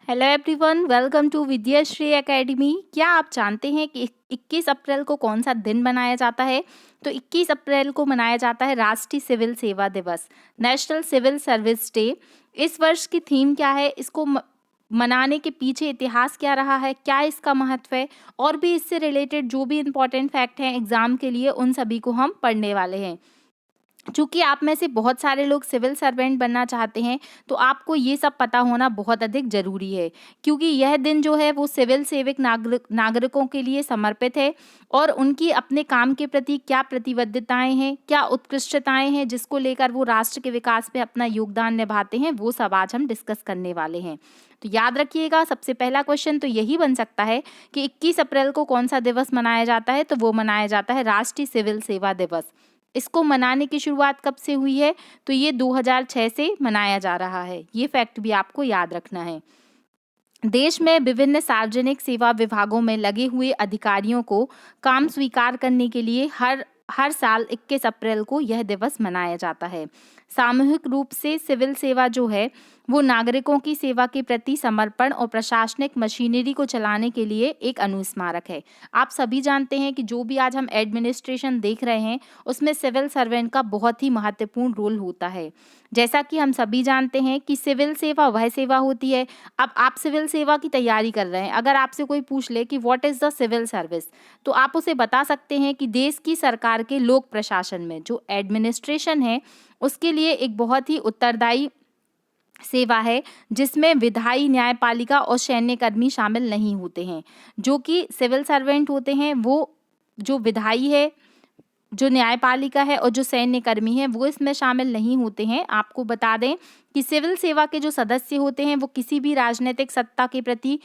Hello everyone, welcome to Vidyashree academy. क्या आप जानते हैं कि 21 अप्रैल को कौन सा दिन मनाया जाता है? तो 21 अप्रैल को मनाया जाता है राष्ट्रीय सिविल सेवा दिवस, नेशनल सिविल सर्विस डे। इस वर्ष की थीम क्या है, इसको मनाने के पीछे इतिहास क्या रहा है, क्या इसका महत्व है, और भी इससे रिलेटेड जो भी इम्पोर्टेंट फैक्ट हैं एग्जाम के लिए, उन सभी को हम पढ़ने वाले हैं। चूँकि आप में से बहुत सारे लोग सिविल सर्वेंट बनना चाहते हैं, तो आपको ये सब पता होना बहुत अधिक ज़रूरी है, क्योंकि यह दिन जो है वो सिविल सेवक नागरिकों के लिए समर्पित है और उनकी अपने काम के प्रति क्या प्रतिबद्धताएँ हैं, क्या उत्कृष्टताएँ हैं, जिसको लेकर वो राष्ट्र के विकास में अपना योगदान निभाते हैं, वो सब आज हम डिस्कस करने वाले हैं। तो याद रखिएगा, सबसे पहला क्वेश्चन तो यही बन सकता है कि 21 अप्रैल को कौन सा दिवस मनाया जाता है? तो वो मनाया जाता है राष्ट्रीय सिविल सेवा दिवस। इसको मनाने की शुरुआत कब से हुई है? तो ये 2006 से मनाया जा रहा है। ये फैक्ट भी आपको याद रखना है। देश में विभिन्न सार्वजनिक सेवा विभागों में लगे हुए अधिकारियों को काम स्वीकार करने के लिए हर साल 21 अप्रैल को यह दिवस मनाया जाता है। सामूहिक रूप से सिविल सेवा जो है वो नागरिकों की सेवा के प्रति समर्पण और प्रशासनिक मशीनरी को चलाने के लिए एक अनुस्मारक है। आप सभी जानते हैं कि जो भी आज हम एडमिनिस्ट्रेशन देख रहे हैं उसमें सिविल सर्वेंट का बहुत ही महत्वपूर्ण रोल होता है। जैसा कि हम सभी जानते हैं कि सिविल सेवा वह सेवा होती है। अब आप सिविल सेवा की तैयारी कर रहे हैं, अगर आपसे कोई पूछ ले कि what is the civil service, तो आप उसे बता सकते हैं कि देश की सरकार के लोक प्रशासन में जो एडमिनिस्ट्रेशन है उसके लिए एक बहुत ही उत्तरदायी सेवा है, जिसमें विधायी, न्यायपालिका और सैन्य कर्मी शामिल नहीं होते हैं। जो कि सिविल सर्वेंट होते हैं वो जो विधायी है, जो न्यायपालिका है और जो सैन्य कर्मी है वो इसमें शामिल नहीं होते हैं। आपको बता दें कि सिविल सेवा के जो सदस्य होते हैं वो किसी भी राजनीतिक सत्ता के प्रति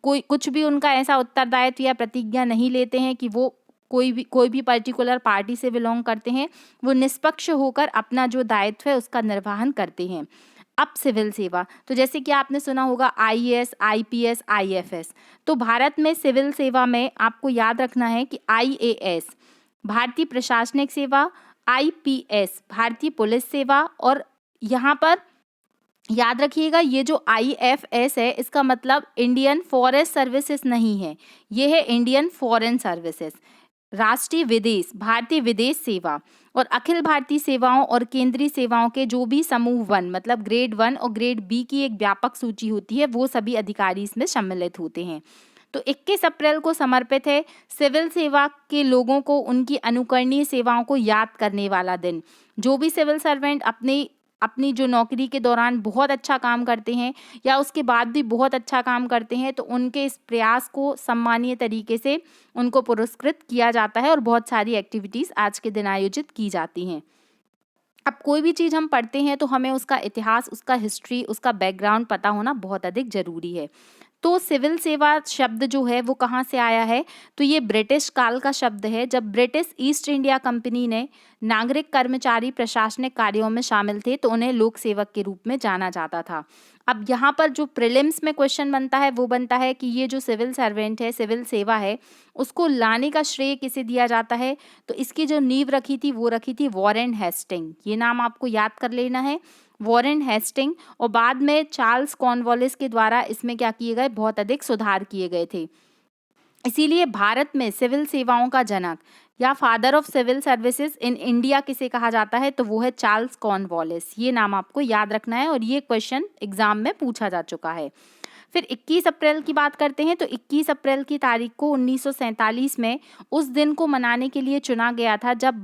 कोई कुछ भी उनका ऐसा उत्तरदायित्व या प्रतिज्ञा नहीं लेते हैं कि वो कोई भी पर्टिकुलर पार्टी से बिलोंग करते हैं। वो निष्पक्ष होकर अपना जो दायित्व है उसका निर्वहन करते हैं। अब सिविल सेवा, तो जैसे कि आपने सुना होगा आईएएस, आईपीएस, आईएफएस। तो भारत में सिविल सेवा में आपको याद रखना है कि आईएएस भारतीय प्रशासनिक सेवा, आईपीएस भारतीय पुलिस सेवा, और यहाँ पर याद रखिएगा ये जो आईएफएस है इसका मतलब इंडियन फॉरेस्ट सर्विसेज नहीं है, ये है इंडियन फॉरेन सर्विसेज। राष्ट्रीय विदेश भारतीय विदेश सेवा और अखिल भारतीय सेवाओं और केंद्रीय सेवाओं के जो भी समूह 1 मतलब ग्रेड 1 और ग्रेड बी की एक व्यापक सूची होती है, वो सभी अधिकारी इसमें सम्मिलित होते हैं। तो 21 अप्रैल को समर्पित है सिविल सेवा के लोगों को उनकी अनुकरणीय सेवाओं को याद करने वाला दिन। जो भी सिविल सर्वेंट अपनी जो नौकरी के दौरान बहुत अच्छा काम करते हैं या उसके बाद भी बहुत अच्छा काम करते हैं, तो उनके इस प्रयास को सम्मानीय तरीके से उनको पुरस्कृत किया जाता है और बहुत सारी एक्टिविटीज़ आज के दिन आयोजित की जाती हैं। अब कोई भी चीज़ हम पढ़ते हैं तो हमें उसका इतिहास, उसका हिस्ट्री, उसका बैकग्राउंड पता होना बहुत अधिक ज़रूरी है। तो सिविल सेवा शब्द जो है वो कहाँ से आया है? तो ये ब्रिटिश काल का शब्द है, जब ब्रिटिश ईस्ट इंडिया कंपनी ने नागरिक कर्मचारी प्रशासनिक कार्यों में शामिल थे तो उन्हें लोक सेवक के रूप में जाना जाता था। अब यहाँ पर जो प्रीलिम्स में क्वेश्चन बनता है वो बनता है कि ये जो सिविल सर्वेंट है, सिविल सेवा है, उसको लाने का श्रेय किसे दिया जाता है? तो इसकी जो नींव रखी थी वो रखी थी वॉरेन हेस्टिंग। ये नाम आपको याद कर लेना है, वॉरेन हेस्टिंग। और बाद में चार्ल्स कॉर्नवालिस के द्वारा इसमें क्या किए गए, बहुत अधिक सुधार किए गए थे। इसीलिए भारत में सिविल सेवाओं का जनक या father of civil services in India किसे कहा जाता है? तो वो है चार्ल्स कॉर्नवालिस। ये नाम आपको याद रखना है और ये क्वेश्चन एग्जाम में पूछा जा चुका है। फिर 21 अप्रैल की बात करते हैं तो 21 अप्रैल की तारीख को 1947 में उस दिन को मनाने के लिए चुना गया था जब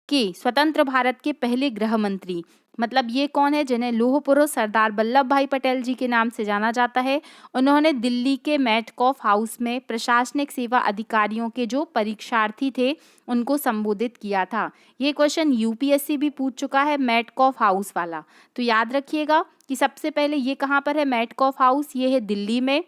स्वतंत्र भारत के पहले गृह मंत्री, मतलब ये कौन है, जिन्हें लौह पुरुष सरदार वल्लभ भाई पटेल जी के नाम से जाना जाता है, उन्होंने दिल्ली के मेटकॉफ हाउस में प्रशासनिक सेवा अधिकारियों के जो परीक्षार्थी थे उनको संबोधित किया था। ये क्वेश्चन यूपीएससी भी पूछ चुका है, मेटकॉफ हाउस वाला। तो याद रखिएगा कि सबसे पहले ये कहाँ पर है, मेटकॉफ हाउस, ये है दिल्ली में।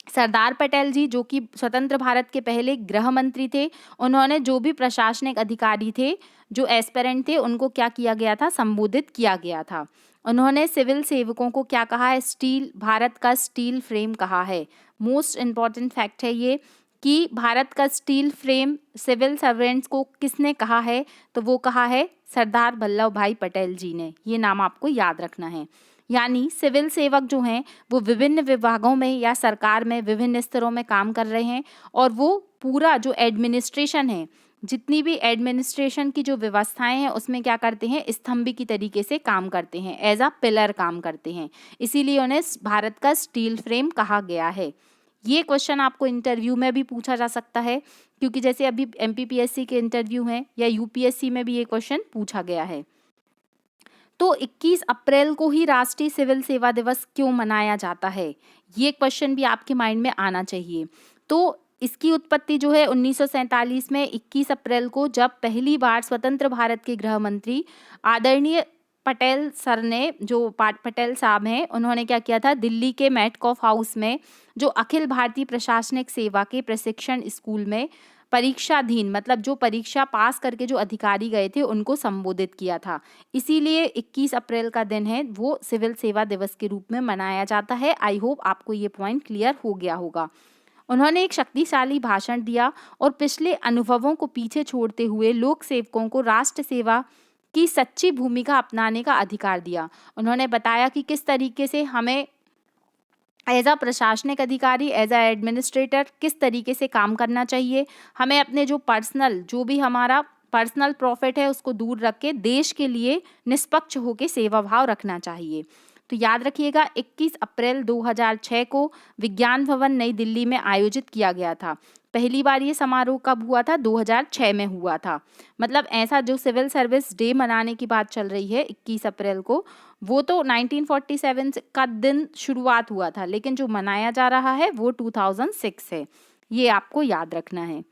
सरदार पटेल जी जो कि स्वतंत्र भारत के पहले गृह मंत्री थे, उन्होंने जो भी प्रशासनिक अधिकारी थे, जो एस्पिरेंट थे, उनको क्या किया गया था, संबोधित किया गया था। उन्होंने सिविल सेवकों को क्या कहा है, स्टील, भारत का स्टील फ्रेम कहा है। मोस्ट इम्पॉर्टेंट फैक्ट है ये कि भारत का स्टील फ्रेम सिविल सर्वेंट्स को किसने कहा है? तो वो कहा है सरदार वल्लभ भाई पटेल जी ने। ये नाम आपको याद रखना है। यानी सिविल सेवक जो हैं वो विभिन्न विभागों में या सरकार में विभिन्न स्तरों में काम कर रहे हैं और वो पूरा जो एडमिनिस्ट्रेशन है, जितनी भी एडमिनिस्ट्रेशन की जो व्यवस्थाएं हैं उसमें क्या करते हैं, स्तंभ की तरीके से काम करते हैं, एज अ पिलर काम करते हैं। इसीलिए उन्हें भारत का स्टील फ्रेम कहा गया है। ये क्वेश्चन आपको इंटरव्यू में भी पूछा जा सकता है, क्योंकि जैसे अभी MPPSC के इंटरव्यू हैं या UPSC में भी ये क्वेश्चन पूछा गया है। तो 21 अप्रैल को ही राष्ट्रीय सिविल सेवा दिवस क्यों मनाया जाता है, ये क्वेश्चन भी आपके माइंड में आना चाहिए। तो इसकी उत्पत्ति जो है 1947 में 21 अप्रैल को, जब पहली बार स्वतंत्र भारत के गृह मंत्री आदरणीय पटेल सर ने, जो पटेल साहब हैं, उन्होंने क्या किया था, दिल्ली के मेटकॉफ हाउस में जो अखिल भारतीय प्रशासनिक सेवा के प्रशिक्षण स्कूल में परीक्षाधीन, मतलब जो परीक्षा पास करके जो अधिकारी गए थे उनको संबोधित किया था। इसीलिए 21 अप्रैल का दिन है वो सिविल सेवा दिवस के रूप में मनाया जाता है। आई होप आपको ये पॉइंट क्लियर हो गया होगा। उन्होंने एक शक्तिशाली भाषण दिया और पिछले अनुभवों को पीछे छोड़ते हुए लोक सेवकों को राष्ट्र सेवा की सच्ची भूमिका अपनाने का अधिकार दिया। उन्होंने बताया कि किस तरीके से हमें एज अ प्रशासनिक अधिकारी, एज अ एडमिनिस्ट्रेटर किस तरीके से काम करना चाहिए। हमें अपने जो भी हमारा पर्सनल प्रॉफिट है उसको दूर रख के देश के लिए निष्पक्ष होकर सेवा भाव रखना चाहिए। तो याद रखिएगा 21 अप्रैल 2006 को विज्ञान भवन नई दिल्ली में आयोजित किया गया था। पहली बार ये समारोह कब हुआ था, 2006 में हुआ था। मतलब ऐसा जो सिविल सर्विस डे मनाने की बात चल रही है 21 अप्रैल को, वो तो 1947 का दिन शुरुआत हुआ था, लेकिन जो मनाया जा रहा है वो 2006 है। ये आपको याद रखना है।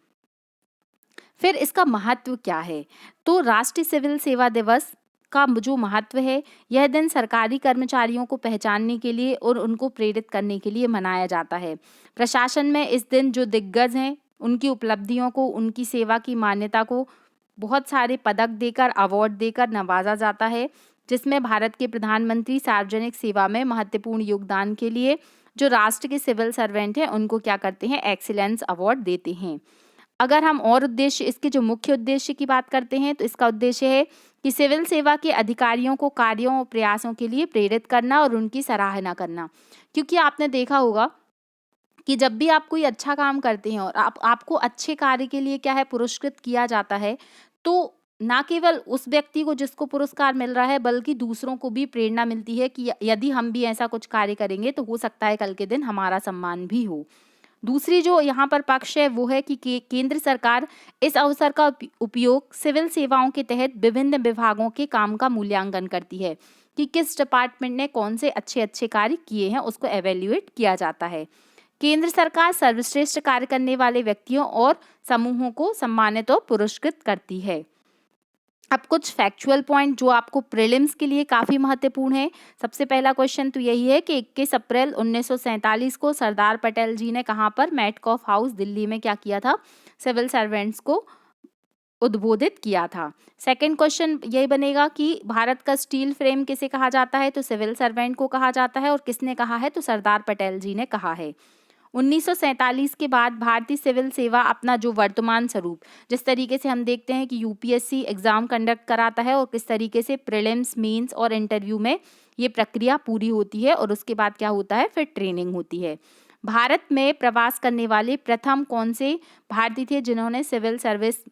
फिर इसका महत्व क्या है, तो राष्ट्रीय सिविल सेवा दिवस का जो महत्व है, यह दिन सरकारी कर्मचारियों को पहचानने के लिए और उनको प्रेरित करने के लिए मनाया जाता है। प्रशासन में इस दिन जो दिग्गज हैं उनकी उपलब्धियों को, उनकी सेवा की मान्यता को बहुत सारे पदक देकर, अवार्ड देकर नवाजा जाता है, जिसमें भारत के प्रधानमंत्री सार्वजनिक सेवा में महत्वपूर्ण योगदान के लिए जो राष्ट्र के सिविल सर्वेंट हैं उनको क्या करते हैं, एक्सीलेंस अवार्ड देते हैं। अगर हम और उद्देश्य, इसके जो मुख्य उद्देश्य की बात करते हैं, तो इसका उद्देश्य है कि सिविल सेवा के अधिकारियों को कार्यों और प्रयासों के लिए प्रेरित करना और उनकी सराहना करना। क्योंकि आपने देखा होगा कि जब भी आप कोई अच्छा काम करते हैं और आपको अच्छे कार्य के लिए क्या है, पुरस्कृत किया जाता है, तो ना केवल उस व्यक्ति को जिसको पुरस्कार मिल रहा है, बल्कि दूसरों को भी प्रेरणा मिलती है कि यदि हम भी ऐसा कुछ कार्य करेंगे तो हो सकता है कल के दिन हमारा सम्मान भी हो। दूसरी जो यहाँ पर पक्ष है वो है कि केंद्र सरकार इस अवसर का उपयोग सिविल सेवाओं के तहत विभिन्न विभागों के काम का मूल्यांकन करती है कि किस डिपार्टमेंट ने कौन से अच्छे अच्छे कार्य किए हैं, उसको एवेल्युएट किया जाता है। केंद्र सरकार सर्वश्रेष्ठ कार्य करने वाले व्यक्तियों और समूहों को सम्मानित और पुरस्कृत करती है। अब कुछ फैक्चुअल पॉइंट जो आपको प्रीलिम्स के लिए काफ़ी महत्वपूर्ण है। सबसे पहला क्वेश्चन तो यही है कि 21 अप्रैल 1947 को सरदार पटेल जी ने कहाँ पर, मेटकॉफ हाउस दिल्ली में क्या किया था, सिविल सर्वेंट्स को उद्बोधित किया था। सेकंड क्वेश्चन यही बनेगा कि भारत का स्टील फ्रेम किसे कहा जाता है, तो सिविल सर्वेंट को कहा जाता है, और किसने कहा है, तो सरदार पटेल जी ने कहा है। 1947 के बाद भारतीय सिविल सेवा अपना जो वर्तमान स्वरूप, जिस तरीके से हम देखते हैं कि UPSC एग्जाम कंडक्ट कराता है और किस तरीके से प्रीलिम्स, मेंस और इंटरव्यू में ये प्रक्रिया पूरी होती है और उसके बाद क्या होता है, फिर ट्रेनिंग होती है। भारत में प्रवास करने वाले प्रथम कौन से भारतीय थे जिन्होंने सिविल सर्विस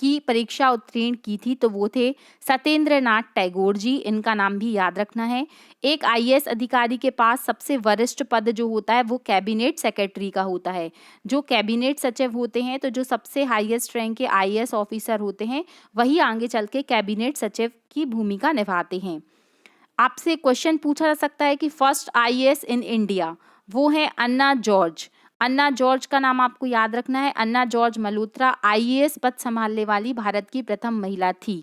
की परीक्षा उत्तीर्ण की थी, तो वो थे सत्येंद्र नाथ टैगोर जी। इनका नाम भी याद रखना है। एक IAS अधिकारी के पास सबसे वरिष्ठ पद जो होता है वो कैबिनेट सेक्रेटरी का होता है। जो कैबिनेट सचिव होते हैं, तो जो सबसे हाईएस्ट रैंक के IAS ऑफिसर होते हैं, वही आगे चल के कैबिनेट सचिव की भूमिका निभाते हैं। आपसे क्वेश्चन पूछा जा सकता है कि फर्स्ट IAS इन इंडिया, वो है अन्ना जॉर्ज। अन्ना जॉर्ज का नाम आपको याद रखना है। अन्ना जॉर्ज मल्होत्रा IAS पद संभालने वाली भारत की प्रथम महिला थी।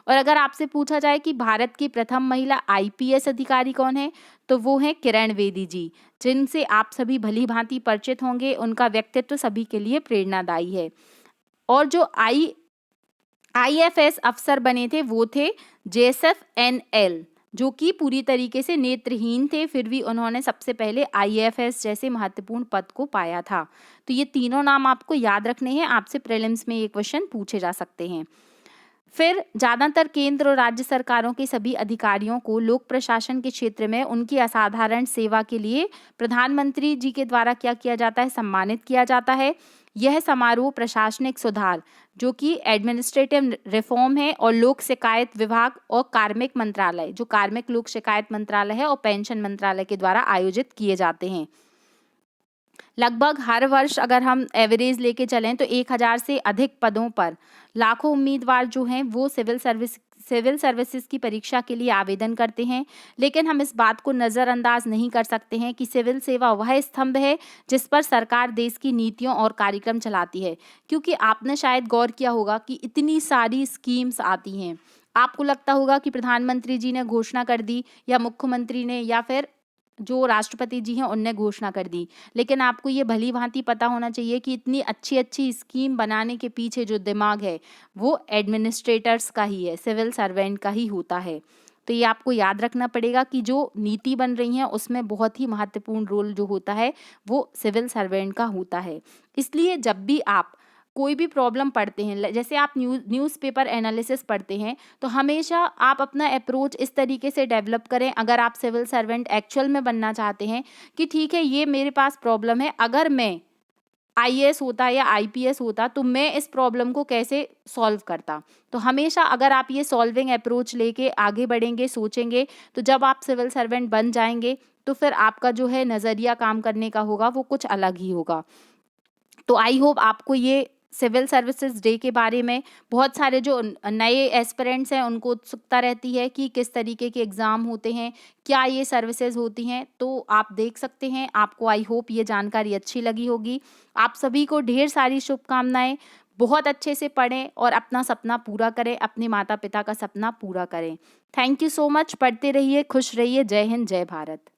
और अगर आपसे पूछा जाए कि भारत की प्रथम महिला IPS अधिकारी कौन है, तो वो है किरण बेदी जी, जिनसे आप सभी भली भांति परिचित होंगे। उनका व्यक्तित्व सभी के लिए प्रेरणादायी है। और जो IFS अफसर बने थे वो थे JSF NL, जो कि पूरी तरीके से नेत्रहीन थे, फिर भी उन्होंने सबसे पहले IFS जैसे महत्वपूर्ण पद को पाया था। तो ये तीनों नाम आपको याद रखने हैं, आपसे प्रीलिम्स में ये क्वेश्चन पूछे जा सकते हैं। फिर ज़्यादातर केंद्र और राज्य सरकारों के सभी अधिकारियों को लोक प्रशासन के क्षेत्र में उनकी असाधारण सेवा के लिए प्रधानमंत्री जी के द्वारा क्या किया जाता है, सम्मानित किया जाता है। यह समारोह प्रशासनिक सुधार जो कि एडमिनिस्ट्रेटिव रिफॉर्म है और लोक शिकायत विभाग और कार्मिक मंत्रालय जो कार्मिक लोक शिकायत मंत्रालय है और पेंशन मंत्रालय के द्वारा आयोजित किए जाते हैं। लगभग हर वर्ष अगर हम एवरेज लेके चलें तो 1000 से अधिक पदों पर लाखों उम्मीदवार जो हैं वो सिविल सर्विसेज की परीक्षा के लिए आवेदन करते हैं। लेकिन हम इस बात को नज़रअंदाज नहीं कर सकते हैं कि सिविल सेवा वह स्तंभ है जिस पर सरकार देश की नीतियों और कार्यक्रम चलाती है। क्योंकि आपने शायद गौर किया होगा कि इतनी सारी स्कीम्स आती हैं, आपको लगता होगा कि प्रधानमंत्री जी ने घोषणा कर दी या मुख्यमंत्री ने या फिर जो राष्ट्रपति जी हैं उनने घोषणा कर दी। लेकिन आपको ये भली-भाँति पता होना चाहिए कि इतनी अच्छी-अच्छी स्कीम बनाने के पीछे जो दिमाग है, वो एडमिनिस्ट्रेटर्स का ही है, सिविल सर्वेंट का ही होता है। तो ये आपको याद रखना पड़ेगा कि जो नीति बन रही है उसमें बहुत ही महत्वपूर्ण रोल जो होता है, वो सिविल सर्वेंट का होता है। इसलिए जब भी आप कोई भी प्रॉब्लम पढ़ते हैं, जैसे आप न्यूज़पेपर एनालिसिस पढ़ते हैं, तो हमेशा आप अपना अप्रोच इस तरीके से डेवलप करें अगर आप सिविल सर्वेंट एक्चुअल में बनना चाहते हैं कि ठीक है ये मेरे पास प्रॉब्लम है, अगर मैं आईएएस होता या आईपीएस होता तो मैं इस प्रॉब्लम को कैसे सॉल्व करता। तो हमेशा अगर आप ये सॉल्विंग अप्रोच लेके आगे बढ़ेंगे, सोचेंगे, तो जब आप सिविल सर्वेंट बन जाएंगे तो फिर आपका जो है नज़रिया काम करने का होगा वो कुछ अलग ही होगा। तो आई होप आपको ये सिविल सर्विसेज डे के बारे में बहुत सारे जो नए एस्पिरेंट्स हैं उनको उत्सुकता रहती है कि किस तरीके के एग्ज़ाम होते हैं, क्या ये सर्विसेज होती हैं, तो आप देख सकते हैं। आपको आई होप ये जानकारी अच्छी लगी होगी। आप सभी को ढेर सारी शुभकामनाएं। बहुत अच्छे से पढ़ें और अपना सपना पूरा करें, अपने माता पिता का सपना पूरा करें। Thank you so much. पढ़ते रहिए, खुश रहिए। जय हिंद, जय भारत।